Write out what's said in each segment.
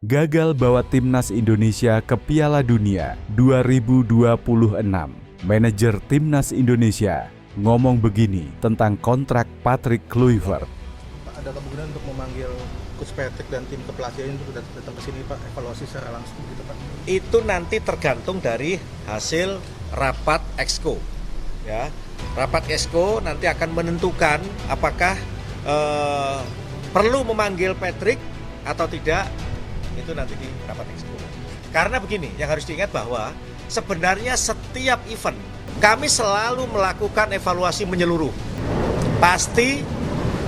gagal bawa timnas Indonesia ke Piala Dunia 2026. Manajer timnas Indonesia ngomong begini tentang kontrak Patrick Kluivert. Ada kemungkinan untuk memanggil Coach Patrick dan tim kepelatihan untuk datang ke sini Pak, evaluasi secara langsung gitu Pak? Itu nanti tergantung dari hasil rapat Exco. Ya, rapat Exco nanti akan menentukan apakah perlu memanggil Patrick atau tidak, itu nanti di rapat Exco. Karena begini, yang harus diingat bahwa sebenarnya setiap event kami selalu melakukan evaluasi menyeluruh. Pasti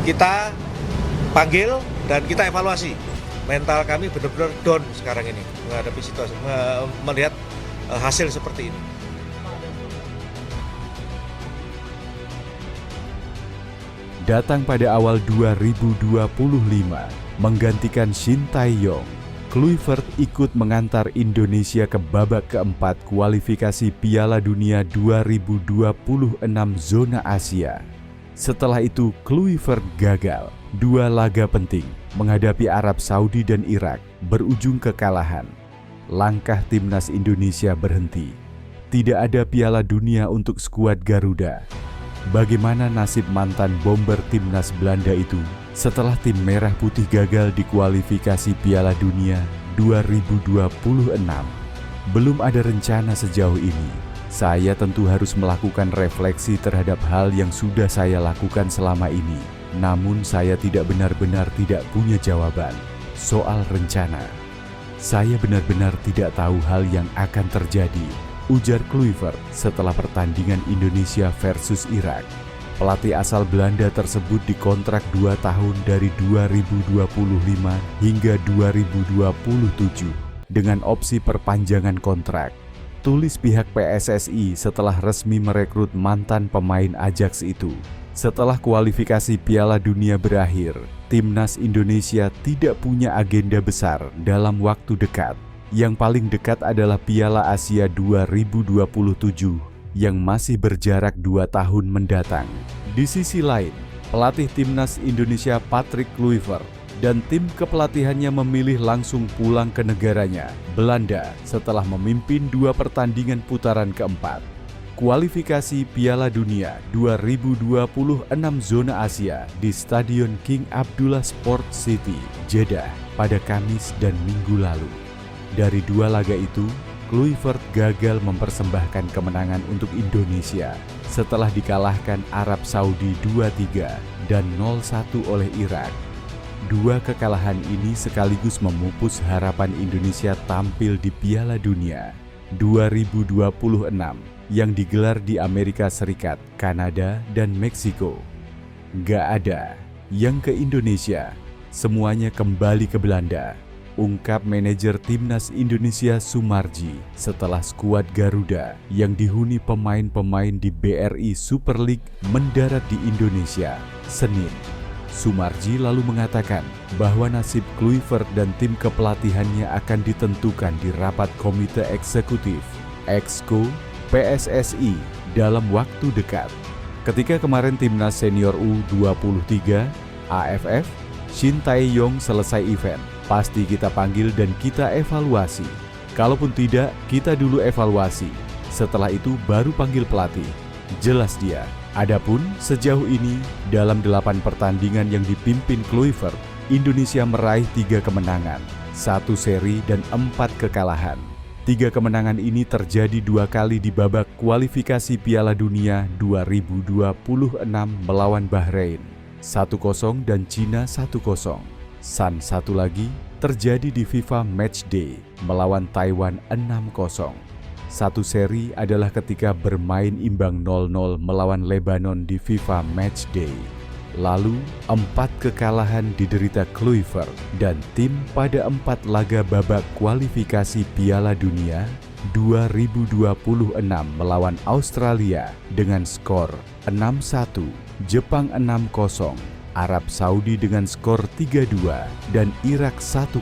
kita panggil dan kita evaluasi. Mental kami benar-benar down sekarang ini menghadapi situasi, melihat hasil seperti ini. Datang pada awal 2025, menggantikan Shin Tae-yong, Kluivert ikut mengantar Indonesia ke babak keempat kualifikasi Piala Dunia 2026 zona Asia. Setelah itu, Kluivert gagal. 2 laga penting menghadapi Arab Saudi dan Irak berujung kekalahan. Langkah timnas Indonesia berhenti. Tidak ada Piala Dunia untuk skuad Garuda. Bagaimana nasib mantan bomber timnas Belanda itu setelah tim Merah Putih gagal di kualifikasi Piala Dunia 2026? Belum ada rencana sejauh ini. Saya tentu harus melakukan refleksi terhadap hal yang sudah saya lakukan selama ini. Namun saya tidak benar-benar tidak punya jawaban soal rencana. Saya benar-benar tidak tahu hal yang akan terjadi, ujar Kluivert setelah pertandingan Indonesia versus Irak. Pelatih asal Belanda tersebut dikontrak 2 tahun dari 2025 hingga 2027 dengan opsi perpanjangan kontrak. Tulis pihak PSSI setelah resmi merekrut mantan pemain Ajax itu. Setelah kualifikasi Piala Dunia berakhir, timnas Indonesia tidak punya agenda besar dalam waktu dekat. Yang paling dekat adalah Piala Asia 2027 yang masih berjarak 2 tahun mendatang. Di sisi lain, pelatih timnas Indonesia Patrick Kluivert dan tim kepelatihannya memilih langsung pulang ke negaranya, Belanda, setelah memimpin 2 pertandingan putaran keempat. Kualifikasi Piala Dunia 2026 zona Asia di Stadion King Abdullah Sport City, Jeddah pada Kamis dan Minggu lalu. Dari 2 laga itu, Kluivert gagal mempersembahkan kemenangan untuk Indonesia setelah dikalahkan Arab Saudi 2-3 dan 0-1 oleh Irak. 2 kekalahan ini sekaligus memupus harapan Indonesia tampil di Piala Dunia 2026 yang digelar di Amerika Serikat, Kanada, dan Meksiko. Gak ada yang ke Indonesia, semuanya kembali ke Belanda, ungkap manajer timnas Indonesia Sumarji setelah skuad Garuda yang dihuni pemain-pemain di BRI Super League mendarat di Indonesia, Senin. Sumarji lalu mengatakan bahwa nasib Kluivert dan tim kepelatihannya akan ditentukan di rapat Komite Eksekutif Exco PSSI dalam waktu dekat. Ketika kemarin timnas senior U23 AFF Shin Tae-yong selesai event, pasti kita panggil dan kita evaluasi. Kalaupun tidak, kita dulu evaluasi. Setelah itu baru panggil pelatih. Jelas dia. Adapun sejauh ini dalam 8 pertandingan yang dipimpin Kluivert, Indonesia meraih 3 kemenangan, 1 seri dan 4 kekalahan. 3 kemenangan ini terjadi 2 kali di babak kualifikasi Piala Dunia 2026 melawan Bahrain 1-0 dan Cina 1-0. San satu lagi terjadi di FIFA Matchday melawan Taiwan 6-0. 1 seri adalah ketika bermain imbang 0-0 melawan Lebanon di FIFA Matchday. Lalu 4 kekalahan diderita Kluivert dan tim pada 4 laga babak kualifikasi Piala Dunia 2026 melawan Australia dengan skor 6-1, Jepang 6-0, Arab Saudi dengan skor 3-2, dan Irak 1-0.